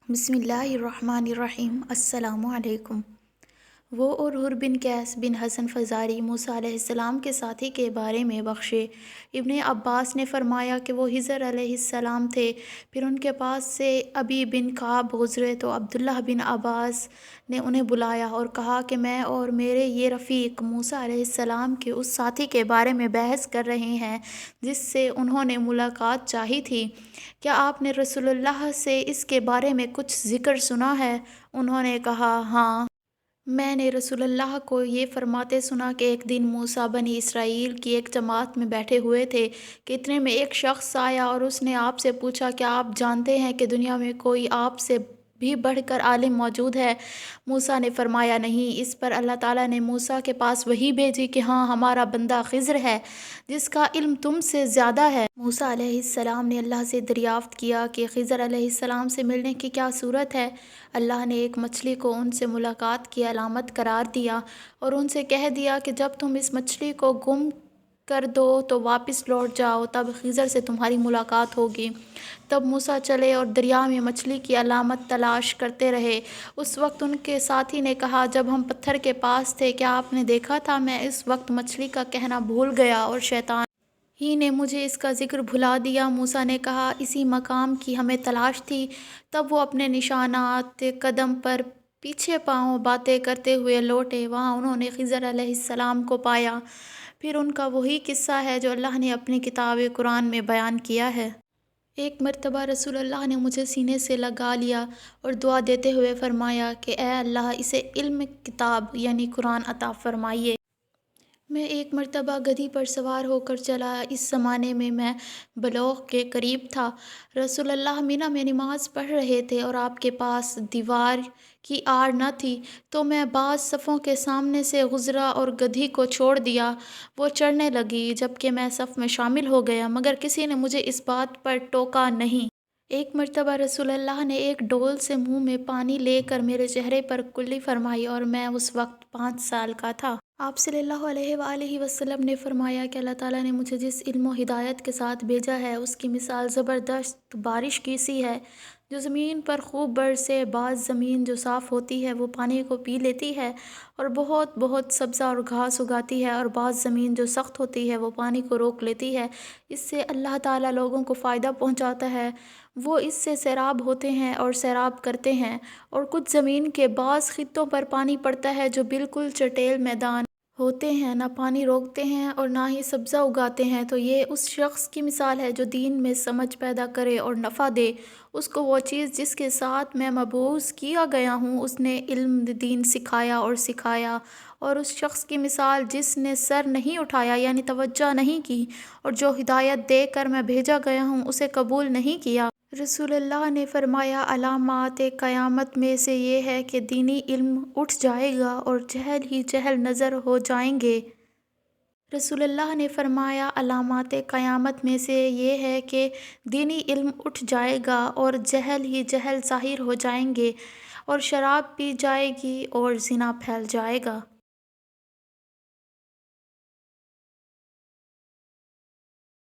بسم اللہ الرحمن الرحیم۔ السلام علیکم۔ وہ اور حر بن قیس بن حصن فزاری موسیٰ علیہ السلام کے ساتھی کے بارے میں بخشے۔ ابن عباس نے فرمایا کہ وہ خضر علیہ السلام تھے، پھر ان کے پاس سے ابی بن کعب گزرے تو عبداللہ بن عباس نے انہیں بلایا اور کہا کہ میں اور میرے یہ رفیق موسیٰ علیہ السلام کے اس ساتھی کے بارے میں بحث کر رہے ہیں جس سے انہوں نے ملاقات چاہی تھی۔ کیا آپ نے رسول اللہ سے اس کے بارے میں کچھ ذکر سنا ہے؟ انہوں نے کہا ہاں، میں نے رسول اللہ کو یہ فرماتے سنا کہ ایک دن موسیٰ بنی اسرائیل کی ایک جماعت میں بیٹھے ہوئے تھے کہ اتنے میں ایک شخص آیا اور اس نے آپ سے پوچھا کیا آپ جانتے ہیں کہ دنیا میں کوئی آپ سے بھی بڑھ کر عالم موجود ہے؟ موسیٰ نے فرمایا نہیں۔ اس پر اللہ تعالیٰ نے موسیٰ کے پاس وحی بھیجی کہ ہاں، ہمارا بندہ خضر ہے جس کا علم تم سے زیادہ ہے۔ موسیٰ علیہ السلام نے اللہ سے دریافت کیا کہ خضر علیہ السلام سے ملنے کی کیا صورت ہے؟ اللہ نے ایک مچھلی کو ان سے ملاقات کی علامت قرار دیا اور ان سے کہہ دیا کہ جب تم اس مچھلی کو گم کر دو تو واپس لوٹ جاؤ، تب خضر سے تمہاری ملاقات ہوگی۔ تب موسیٰ چلے اور دریا میں مچھلی کی علامت تلاش کرتے رہے۔ اس وقت ان کے ساتھی نے کہا جب ہم پتھر کے پاس تھے کیا آپ نے دیکھا تھا؟ میں اس وقت مچھلی کا کہنا بھول گیا اور شیطان ہی نے مجھے اس کا ذکر بھلا دیا۔ موسیٰ نے کہا اسی مقام کی ہمیں تلاش تھی۔ تب وہ اپنے نشانات قدم پر پیچھے پاؤں باتیں کرتے ہوئے لوٹے۔ وہاں انہوں نے خضر علیہ السلام کو پایا۔ پھر ان کا وہی قصہ ہے جو اللہ نے اپنی کتاب قرآن میں بیان کیا ہے۔ ایک مرتبہ رسول اللہ نے مجھے سینے سے لگا لیا اور دعا دیتے ہوئے فرمایا کہ اے اللہ اسے علم کتاب یعنی قرآن عطا فرمائیے۔ میں ایک مرتبہ گدھی پر سوار ہو کر چلا۔ اس زمانے میں میں بلوغ کے قریب تھا۔ رسول اللہ منی میں نماز پڑھ رہے تھے اور آپ کے پاس دیوار کی آڑ نہ تھی، تو میں بعض صفوں کے سامنے سے گزرا اور گدھی کو چھوڑ دیا۔ وہ چرنے لگی جبکہ میں صف میں شامل ہو گیا، مگر کسی نے مجھے اس بات پر ٹوکا نہیں۔ ایک مرتبہ رسول اللہ نے ایک ڈول سے منہ میں پانی لے کر میرے چہرے پر کلی فرمائی اور میں اس وقت 5 سال کا تھا۔ آپ صلی اللہ علیہ وآلہ وسلم نے فرمایا کہ اللہ تعالیٰ نے مجھے جس علم و ہدایت کے ساتھ بھیجا ہے اس کی مثال زبردست بارش کی سی ہے جو زمین پر خوب برسے۔ بعض زمین جو صاف ہوتی ہے وہ پانی کو پی لیتی ہے اور بہت بہت سبزہ اور گھاس اگاتی ہے، اور بعض زمین جو سخت ہوتی ہے وہ پانی کو روک لیتی ہے۔ اس سے اللہ تعالیٰ لوگوں کو فائدہ پہنچاتا ہے، وہ اس سے سیراب ہوتے ہیں اور سیراب کرتے ہیں۔ اور کچھ زمین کے بعض خطوں پر پانی پڑتا ہے جو بالکل چٹیل میدان ہوتے ہیں، نہ پانی روکتے ہیں اور نہ ہی سبزہ اگاتے ہیں، تو یہ اس شخص کی مثال ہے جو دین میں سمجھ پیدا کرے اور نفع دے اس کو وہ چیز جس کے ساتھ میں مبعوث کیا گیا ہوں۔ اس نے علم دین سکھایا اور سکھایا، اور اس شخص کی مثال جس نے سر نہیں اٹھایا یعنی توجہ نہیں کی، اور جو ہدایت دے کر میں بھیجا گیا ہوں اسے قبول نہیں کیا۔ رسول اللہ نے فرمایا علامات قیامت میں سے یہ ہے کہ دینی علم اٹھ جائے گا اور جہل ہی جہل نظر ہو جائیں گے۔ رسول اللہ نے فرمایا علامات قیامت میں سے یہ ہے کہ دینی علم اٹھ جائے گا اور جہل ہی جہل ظاہر ہو جائیں گے، اور شراب پی جائے گی اور زنا پھیل جائے گا۔